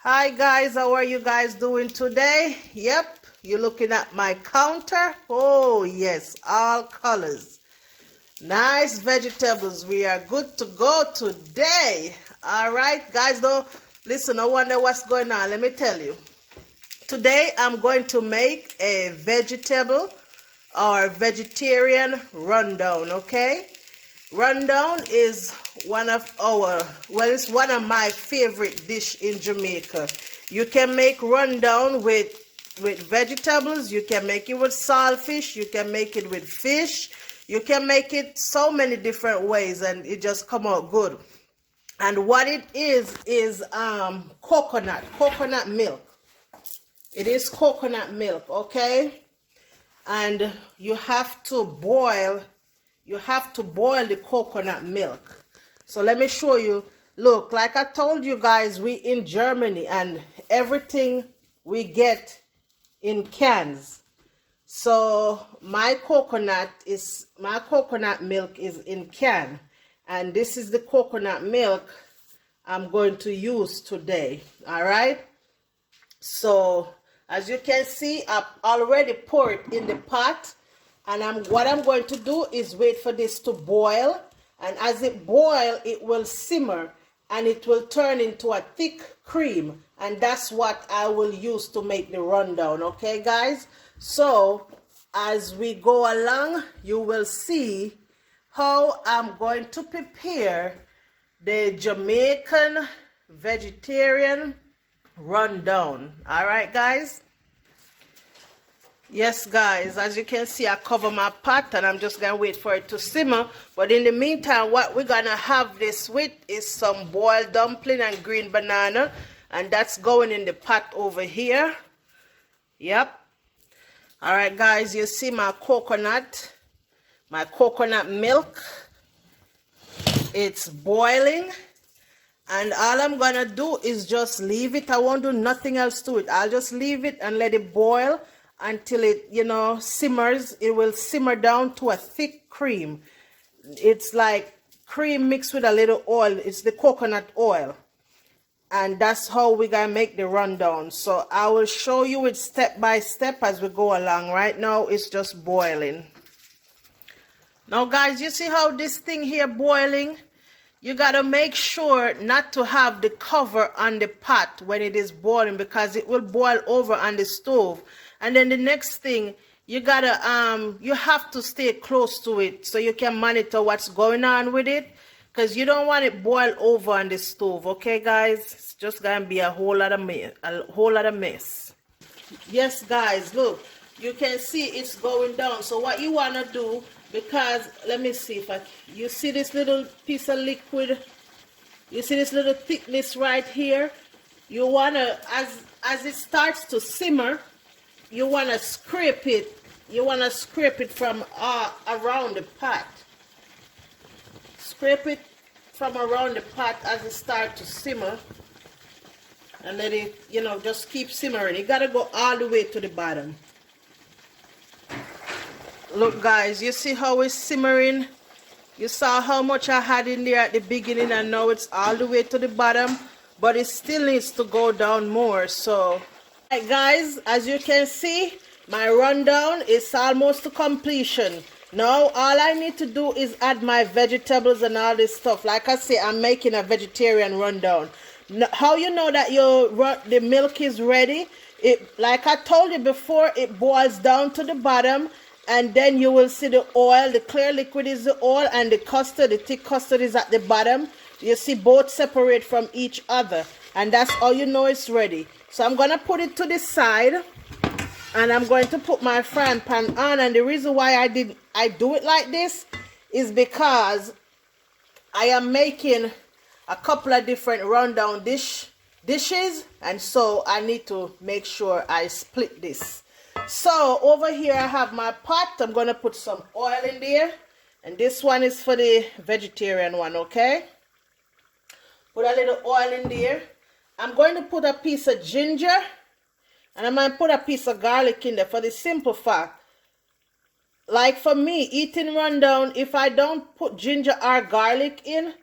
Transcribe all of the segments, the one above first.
Hi guys, how are you guys doing today? Yep, you're looking at my counter. Oh yes, all colors. Nice vegetables. We are good to go today. All right, guys, though, listen, I wonder what's going on. Let me tell you. Today I'm going to make a vegetable or vegetarian rundown, okay? Rundown is one of it's one of my favorite dish in Jamaica. You can make rundown with vegetables, you can make it with saltfish, you can make it with fish, you can make it so many different ways and it just come out good. And what it is coconut milk. It is coconut milk, okay? And you have to boil the coconut milk. So let me show you. Look, like I told you guys, we in Germany and everything we get in cans. So my coconut milk is in can, and this is the coconut milk I'm going to use today. All right, so as you can see, I've already poured in the pot, and what I'm going to do is wait for this to boil, and as it boils, it will simmer and it will turn into a thick cream, and that's what I will use to make the rundown. Okay guys, so as we go along, you will see how I'm going to prepare the Jamaican vegetarian rundown. All right guys. Yes guys, as you can see, I cover my pot and I'm just gonna wait for it to simmer. But in the meantime, what we're gonna have this with is some boiled dumpling and green banana, and that's going in the pot over here. Yep. All right guys, you see my coconut milk. It's boiling, and all I'm gonna do is just leave it. I won't do nothing else to it. I'll just leave it and let it boil until it, simmers. It will simmer down to a thick cream. It's like cream mixed with a little oil. It's the coconut oil, and that's how we're gonna make the rundown. So I will show you it step by step as we go along. Right now it's just boiling. Now guys, you see how this thing here boiling? You gotta make sure not to have the cover on the pot when it is boiling, because it will boil over on the stove. And then the next thing, you gotta you have to stay close to it so you can monitor what's going on with it, because you don't want it boil over on the stove. Okay guys, it's just gonna be a whole lot of mess. Yes guys, look, you can see it's going down. So what you want to do, because let me see if you see this little piece of liquid, you see this little thickness right here, you want to, as it starts to simmer, you want to scrape it from around the pot. Scrape it from around the pot as it starts to simmer, and let it, just keep simmering. You gotta go all the way to the bottom. Look guys, you see how it's simmering? You saw how much I had in there at the beginning, and now it's all the way to the bottom, but it still needs to go down more. So right, guys, as you can see, my rundown is almost to completion. Now all I need to do is add my vegetables and all this stuff. Like I say, I'm making a vegetarian rundown. How you know that the milk is ready? It, like I told you before, it boils down to the bottom, and then you will see the oil. The clear liquid is the oil, and the custard, the thick custard, is at the bottom. You see both separate from each other, and that's how you know it's ready. So I'm gonna put it to the side, and I'm going to put my frying pan on. And the reason why I do it like this is because I am making a couple of different rundown dishes, and so I need to make sure I split this. So over here I have my pot. I'm gonna put some oil in there, and this one is for the vegetarian one. Okay, put a little oil in there. I'm going to put a piece of ginger, and I'm gonna put a piece of garlic in there for the simple fact, like for me eating rundown, if I don't put ginger or garlic in,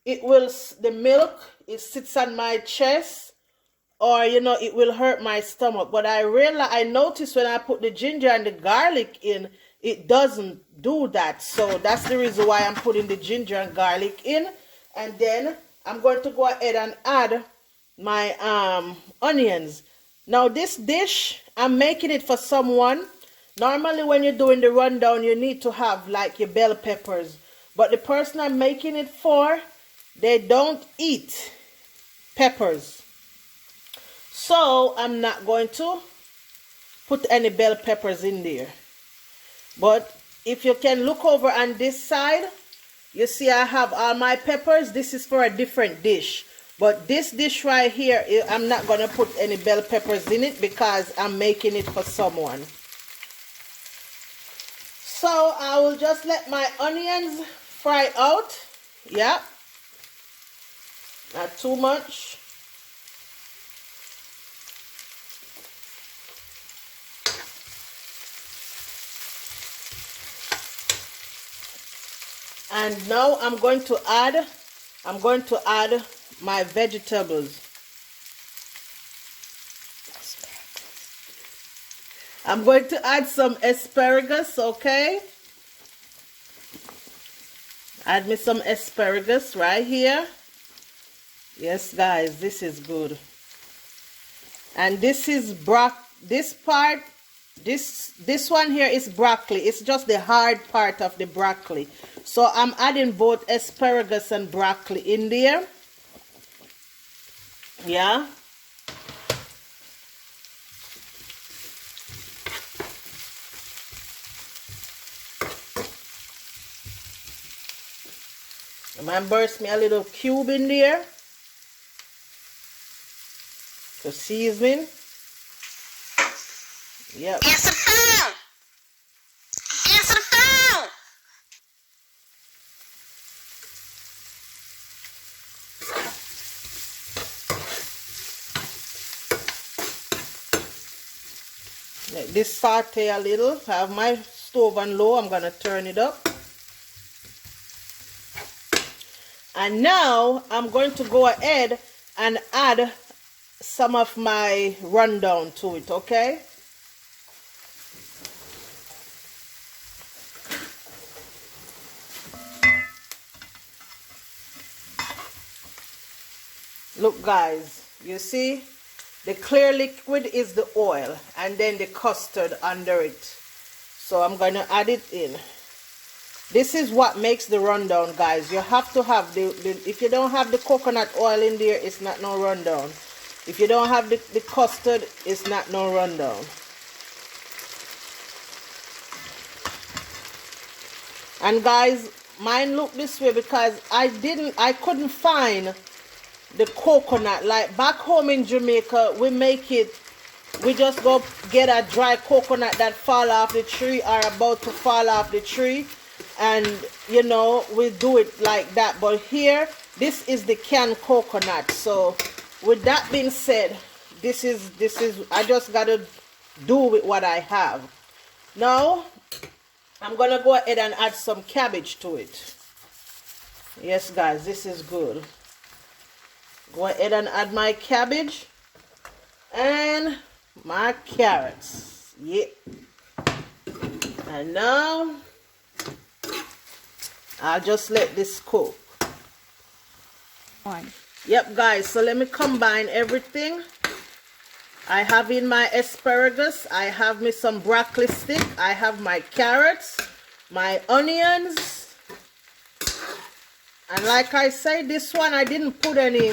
it will, the milk, it sits on my chest or you know, it will hurt my stomach. But I noticed when I put the ginger and the garlic in, it doesn't do that. So that's the reason why I'm putting the ginger and garlic in. And then I'm going to go ahead and add my onions. Now this dish, I'm making it for someone. Normally when you're doing the rundown, you need to have like your bell peppers. But the person I'm making it for, they don't eat peppers. So I'm not going to put any bell peppers in there. But if you can look over on this side, you see I have all my peppers. This is for a different dish. But this dish right here, I'm not going to put any bell peppers in it because I'm making it for someone. So I will just let my onions fry out. Yeah. Not too much. And now I'm going to add my vegetables. I'm going to add some asparagus, okay? Add me some asparagus right here. Yes, guys, this is good. And this is this one here is broccoli. It's just the hard part of the broccoli. So I'm adding both asparagus and broccoli in there. Yeah. I'm burst me a little cube in there to season. Yep. It's a food. It's a food. Let this saute a little. I have my stove on low. I'm gonna turn it up. And now I'm going to go ahead and add some of my rundown to it, okay? Look, guys, you see? The clear liquid is the oil and then the custard under it. So I'm going to add it in. This is what makes the rundown, guys. You have to have if you don't have the coconut oil in there, it's not no rundown. If you don't have the custard, it's not no rundown. And guys, mine look this way because I couldn't find the coconut. Like back home in Jamaica, we just go get a dry coconut that fall off the tree or about to fall off the tree. And you know, we do it like that. But here, this is the canned coconut. So with that being said, this is I just gotta do with what I have. Now I'm gonna go ahead and add some cabbage to it. Yes, guys, this is good. Go ahead and add my cabbage and my carrots. Yeah. And now I'll just let this cook. Yep, guys, so let me combine everything. I have in my asparagus, I have me some broccoli stick, I have my carrots, my onions, and like I said, this one I didn't put any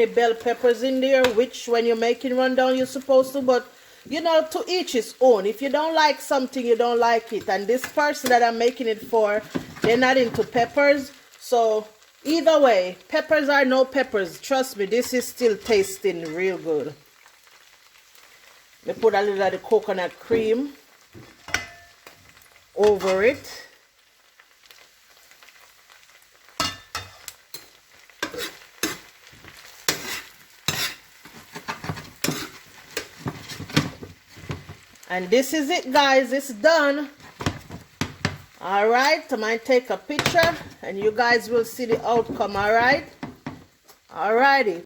bell peppers in there, which when you're making rundown you're supposed to, but you know, to each his own. If you don't like something, you don't like it. And this person that I'm making it for, they're not into peppers. So either way, peppers or no peppers, trust me, this is still tasting real good. Let me put a little of the coconut cream over it. And this is it, guys. It's done. All right, I might take a picture and you guys will see the outcome. All right. All righty.